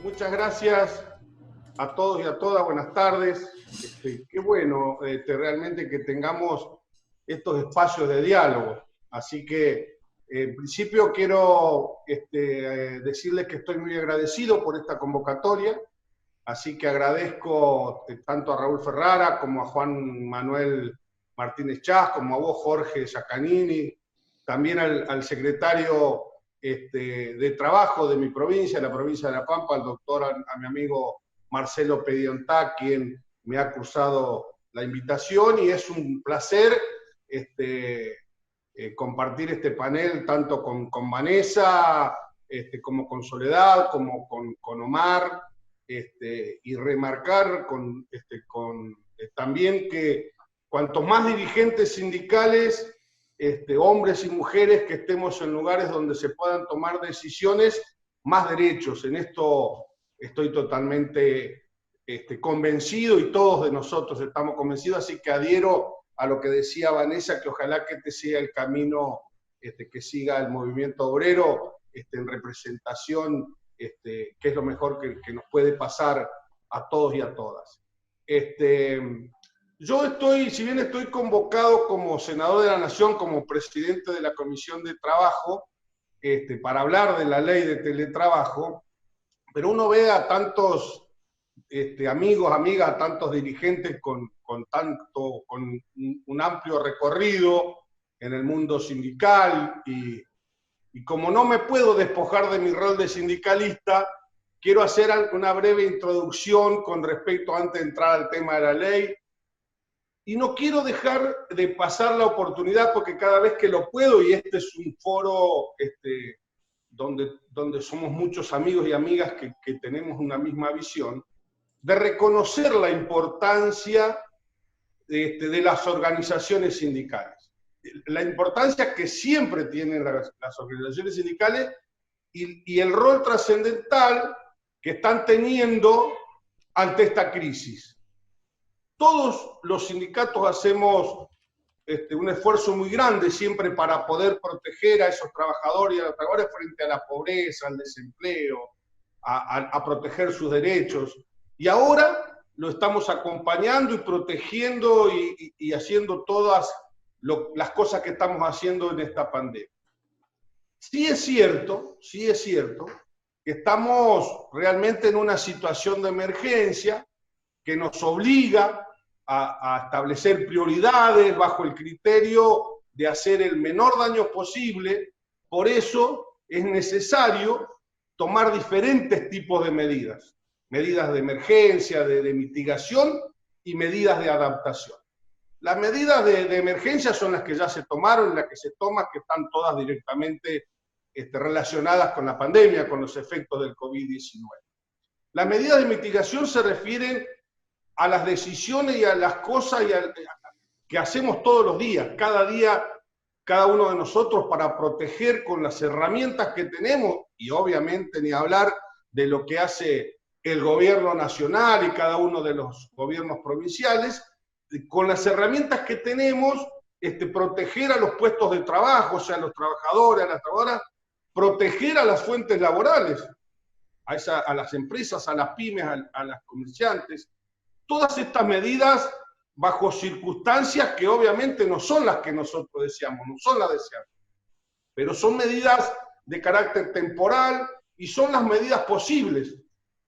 Muchas gracias a todos y a todas, buenas tardes. Qué bueno realmente que tengamos estos espacios de diálogo. Así que, en principio, quiero decirles que estoy muy agradecido por esta convocatoria. Así que agradezco tanto a Raúl Ferrara como a Juan Manuel Martínez Chas, como a vos, Jorge Giacanini, también al secretario de Trabajo de mi provincia, la provincia de La Pampa, al doctor, a mi amigo Marcelo Pediontá, quien me ha cruzado la invitación, y es un placer compartir este panel tanto con Vanessa, como con Soledad, como con Omar, y remarcar también que cuantos más dirigentes sindicales, hombres y mujeres que estemos en lugares donde se puedan tomar decisiones, más derechos. En esto estoy totalmente convencido, y todos de nosotros estamos convencidos, así que adhiero a lo que decía Vanessa, que ojalá que este sea el camino que siga el movimiento obrero en representación, que es lo mejor que nos puede pasar a todos y a todas. Yo estoy, si bien estoy convocado como senador de la Nación, como presidente de la Comisión de Trabajo, para hablar de la ley de teletrabajo, pero uno ve a tantos amigos, amigas, a tantos dirigentes con un amplio recorrido en el mundo sindical, y como no me puedo despojar de mi rol de sindicalista, quiero hacer una breve introducción con respecto, antes de entrar al tema de la ley, y no quiero dejar de pasar la oportunidad, porque cada vez que lo puedo, y este es un foro donde somos muchos amigos y amigas que tenemos una misma visión, de reconocer la importancia de las organizaciones sindicales. La importancia que siempre tienen las organizaciones sindicales, y el rol trascendental que están teniendo ante esta crisis. Todos los sindicatos hacemos un esfuerzo muy grande siempre para poder proteger a esos trabajadores y a las trabajadoras frente a la pobreza, al desempleo, a proteger sus derechos. Y ahora lo estamos acompañando y protegiendo y haciendo todas las cosas que estamos haciendo en esta pandemia. Sí es cierto que estamos realmente en una situación de emergencia que nos obliga a establecer prioridades bajo el criterio de hacer el menor daño posible. Por eso es necesario tomar diferentes tipos de medidas de emergencia, de mitigación y medidas de adaptación. Las medidas de emergencia son las que ya se tomaron, las que se toman, que están todas directamente relacionadas con la pandemia, con los efectos del COVID-19. Las medidas de mitigación se refieren a las decisiones y a las cosas que hacemos todos los días, cada día, cada uno de nosotros, para proteger con las herramientas que tenemos, y obviamente ni hablar de lo que hace el gobierno nacional y cada uno de los gobiernos provinciales, con las herramientas que tenemos, proteger a los puestos de trabajo, o sea, a los trabajadores, a las trabajadoras, proteger a las fuentes laborales, a las empresas, a las pymes, a las comerciantes. Todas estas medidas bajo circunstancias que obviamente no son las que nosotros deseamos, no son las deseables, pero son medidas de carácter temporal y son las medidas posibles,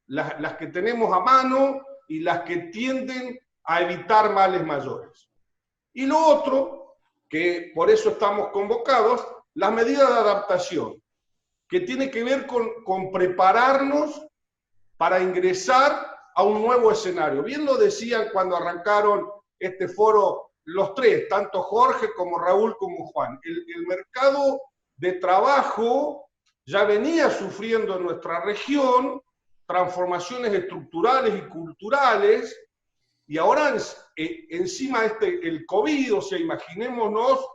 las que tenemos a mano y las que tienden a evitar males mayores. Y lo otro, que por eso estamos convocados, las medidas de adaptación, que tiene que ver con prepararnos para ingresar a un nuevo escenario. Bien lo decían cuando arrancaron este foro los tres, tanto Jorge como Raúl como Juan. El mercado de trabajo ya venía sufriendo en nuestra región transformaciones estructurales y culturales, y ahora encima el COVID, o sea, imaginémonos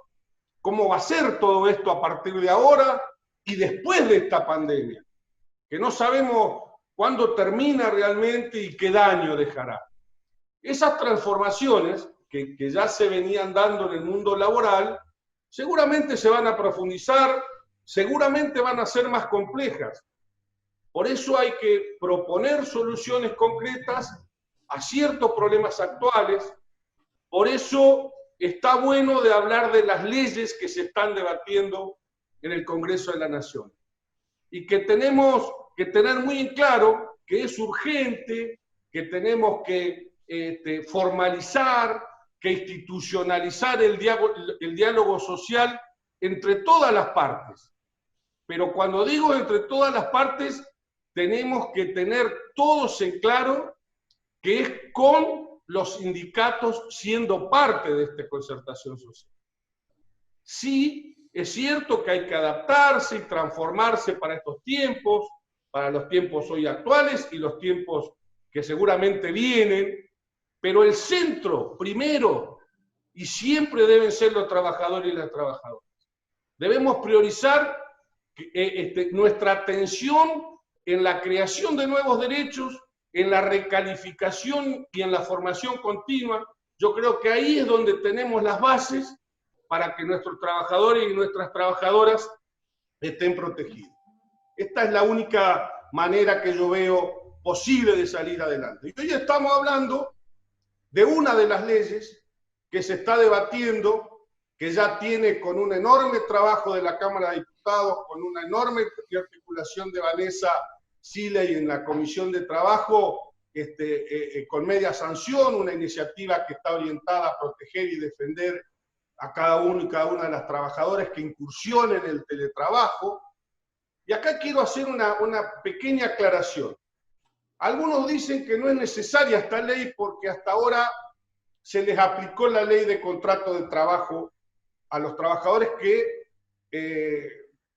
cómo va a ser todo esto a partir de ahora y después de esta pandemia, que no sabemos cuándo termina realmente y qué daño dejará. Esas transformaciones que ya se venían dando en el mundo laboral, seguramente se van a profundizar, seguramente van a ser más complejas. Por eso hay que proponer soluciones concretas a ciertos problemas actuales. Por eso está bueno de hablar de las leyes que se están debatiendo en el Congreso de la Nación. Y que tenemos que tener muy en claro que es urgente, que tenemos que formalizar, que institucionalizar el diálogo social entre todas las partes. Pero cuando digo entre todas las partes, tenemos que tener todos en claro que es con los sindicatos siendo parte de esta concertación social. Sí, es cierto que hay que adaptarse y transformarse para estos tiempos, para los tiempos hoy actuales y los tiempos que seguramente vienen, pero el centro, primero y siempre, deben ser los trabajadores y las trabajadoras. Debemos priorizar nuestra atención en la creación de nuevos derechos, en la recalificación y en la formación continua. Yo creo que ahí es donde tenemos las bases para que nuestros trabajadores y nuestras trabajadoras estén protegidos. Esta es la única manera que yo veo posible de salir adelante. Y hoy estamos hablando de una de las leyes que se está debatiendo, que ya tiene, con un enorme trabajo de la Cámara de Diputados, con una enorme articulación de Vanessa Siley en la Comisión de Trabajo, con media sanción, una iniciativa que está orientada a proteger y defender a cada uno y cada una de las trabajadoras que incursionen en el teletrabajo. Y acá quiero hacer una pequeña aclaración. Algunos dicen que no es necesaria esta ley porque hasta ahora se les aplicó la ley de contrato de trabajo a los trabajadores que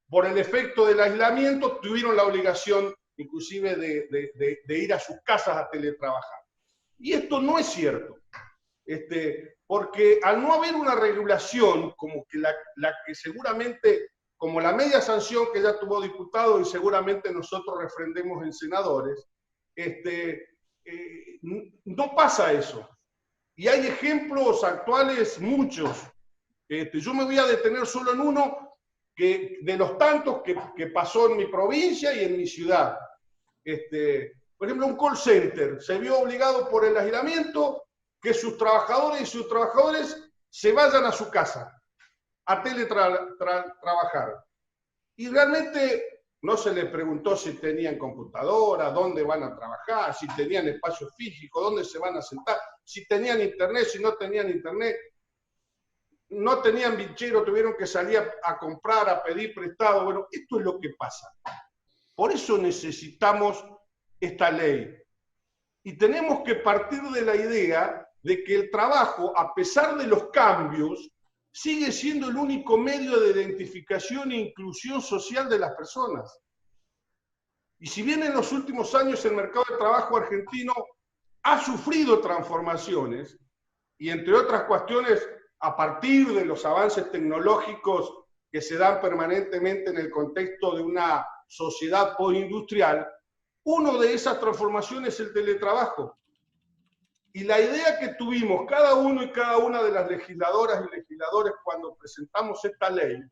por el efecto del aislamiento tuvieron la obligación inclusive de ir a sus casas a teletrabajar. Y esto no es cierto, porque al no haber una regulación como que la que seguramente, como la media sanción que ya tuvo diputado y seguramente nosotros refrendemos en senadores, no pasa eso. Y hay ejemplos actuales muchos. Yo me voy a detener solo en uno de los tantos que pasó en mi provincia y en mi ciudad. Por ejemplo, un call center se vio obligado por el aislamiento que sus trabajadores y sus trabajadores se vayan a su casa a teletrabajar. Y realmente no se les preguntó si tenían computadora, dónde van a trabajar, si tenían espacio físico, dónde se van a sentar, si tenían internet, si no tenían internet. No tenían bichero, tuvieron que salir a comprar, a pedir prestado. Bueno, esto es lo que pasa. Por eso necesitamos esta ley. Y tenemos que partir de la idea de que el trabajo, a pesar de los cambios, sigue siendo el único medio de identificación e inclusión social de las personas. Y si bien en los últimos años el mercado de trabajo argentino ha sufrido transformaciones, y entre otras cuestiones, a partir de los avances tecnológicos que se dan permanentemente en el contexto de una sociedad postindustrial, una de esas transformaciones es el teletrabajo. Y la idea que tuvimos cada uno y cada una de las legisladoras y legisladores cuando presentamos esta ley,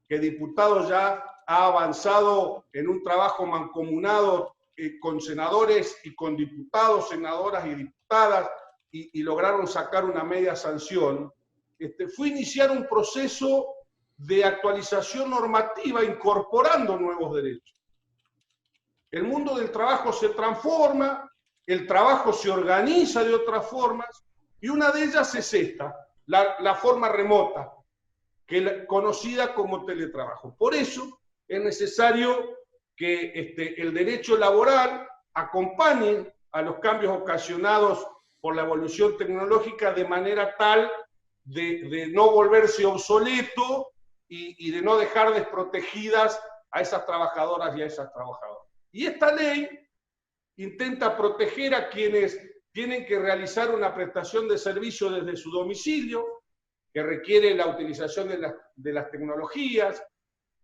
que diputado ya ha avanzado en un trabajo mancomunado con senadores y con diputados, senadoras y diputadas, y lograron sacar una media sanción, fue iniciar un proceso de actualización normativa incorporando nuevos derechos. El mundo del trabajo se transforma, el trabajo se organiza de otras formas, y una de ellas es esta, la forma remota, conocida como teletrabajo. Por eso es necesario que el derecho laboral acompañe a los cambios ocasionados por la evolución tecnológica de manera tal de no volverse obsoleto y de no dejar desprotegidas a esas trabajadoras y a esas trabajadoras. Y esta ley intenta proteger a quienes tienen que realizar una prestación de servicio desde su domicilio, que requiere la utilización de las tecnologías,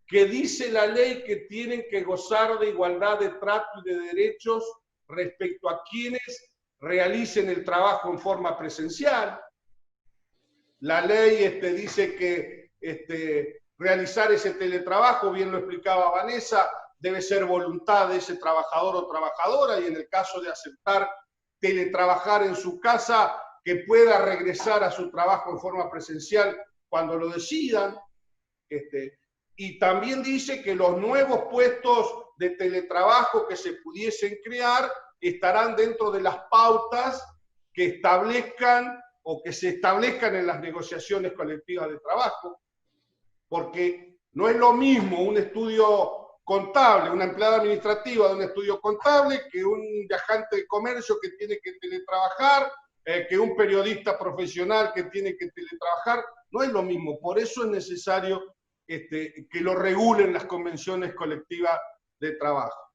que dice la ley que tienen que gozar de igualdad de trato y de derechos respecto a quienes realicen el trabajo en forma presencial. La ley dice que realizar ese teletrabajo, bien lo explicaba Vanessa, debe ser voluntad de ese trabajador o trabajadora, y en el caso de aceptar teletrabajar en su casa, que pueda regresar a su trabajo en forma presencial cuando lo decidan. Y también dice que los nuevos puestos de teletrabajo que se pudiesen crear estarán dentro de las pautas que establezcan o que se establezcan en las negociaciones colectivas de trabajo, porque no es lo mismo un estudio contable, una empleada administrativa de un estudio contable, que un viajante de comercio que tiene que teletrabajar, que un periodista profesional que tiene que teletrabajar. No es lo mismo. Por eso es necesario que lo regulen las convenciones colectivas de trabajo.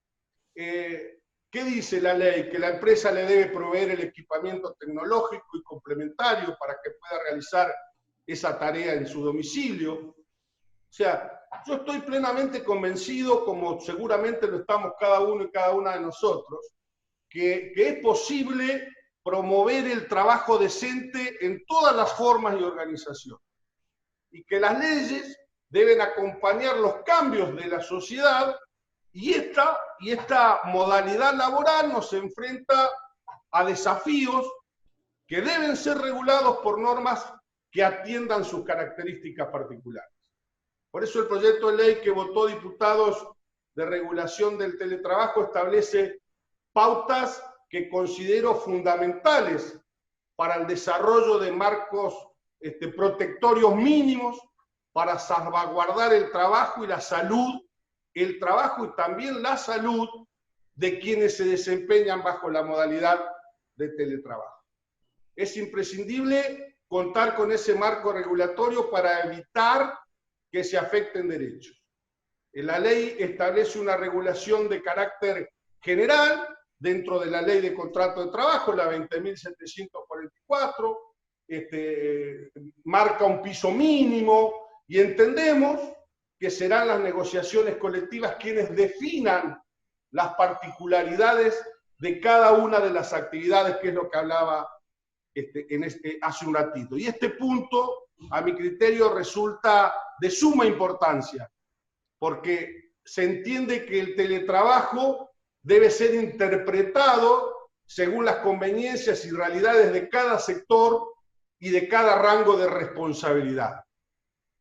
¿Qué dice la ley? Que la empresa le debe proveer el equipamiento tecnológico y complementario para que pueda realizar esa tarea en su domicilio. O sea, yo estoy plenamente convencido, como seguramente lo estamos cada uno y cada una de nosotros, que es posible promover el trabajo decente en todas las formas y organizaciones, y que las leyes deben acompañar los cambios de la sociedad, y esta modalidad laboral nos enfrenta a desafíos que deben ser regulados por normas que atiendan sus características particulares. Por eso el proyecto de ley que votó diputados de regulación del teletrabajo establece pautas que considero fundamentales para el desarrollo de marcos protectorios mínimos para salvaguardar el trabajo y la salud, el trabajo y también la salud de quienes se desempeñan bajo la modalidad de teletrabajo. Es imprescindible contar con ese marco regulatorio para evitar que se afecten derechos. La ley establece una regulación de carácter general dentro de la ley de contrato de trabajo, la 20.744, marca un piso mínimo, y entendemos que serán las negociaciones colectivas quienes definan las particularidades de cada una de las actividades, que es lo que hablaba hace un ratito. Y este punto, a mi criterio, resulta de suma importancia, porque se entiende que el teletrabajo debe ser interpretado según las conveniencias y realidades de cada sector y de cada rango de responsabilidad.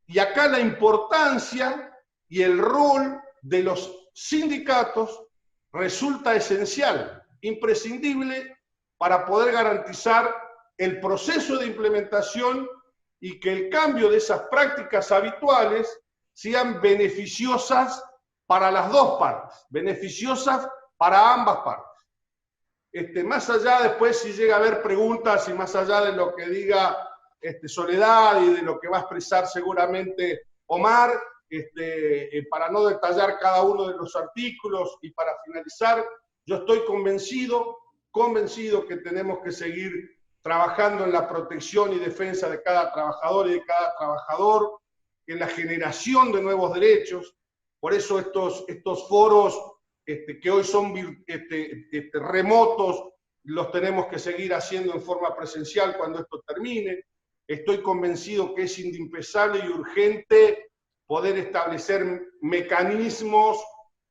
Y acá la importancia y el rol de los sindicatos resulta esencial, imprescindible, para poder garantizar el proceso de implementación y que el cambio de esas prácticas habituales sean beneficiosas para las dos partes, beneficiosas para ambas partes. Más allá, después, si llega a haber preguntas y más allá de lo que diga Soledad y de lo que va a expresar seguramente Omar, para no detallar cada uno de los artículos y para finalizar, yo estoy convencido que tenemos que seguir trabajando en la protección y defensa de cada trabajador y de cada trabajador, en la generación de nuevos derechos. Por eso estos foros que hoy son remotos, los tenemos que seguir haciendo en forma presencial cuando esto termine. Estoy convencido que es indispensable y urgente poder establecer mecanismos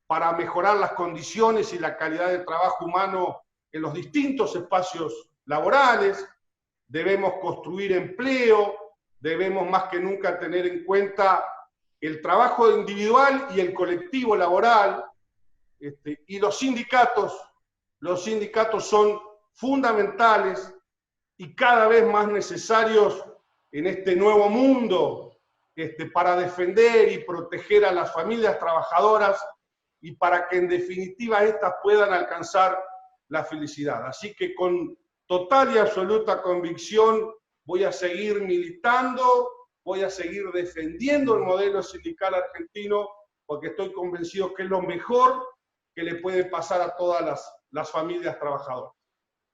para mejorar las condiciones y la calidad de trabajo humano en los distintos espacios laborales. Debemos construir empleo, debemos más que nunca tener en cuenta el trabajo individual y el colectivo laboral, y los sindicatos son fundamentales y cada vez más necesarios en este nuevo mundo, para defender y proteger a las familias trabajadoras y para que en definitiva éstas puedan alcanzar la felicidad. Así que con total y absoluta convicción voy a seguir militando, voy a seguir defendiendo el modelo sindical argentino, porque estoy convencido que es lo mejor que le puede pasar a todas las familias trabajadoras.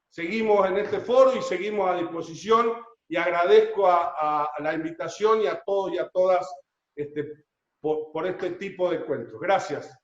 Seguimos en este foro y seguimos a disposición, y agradezco a la invitación y a todos y a todas por este tipo de encuentros. Gracias.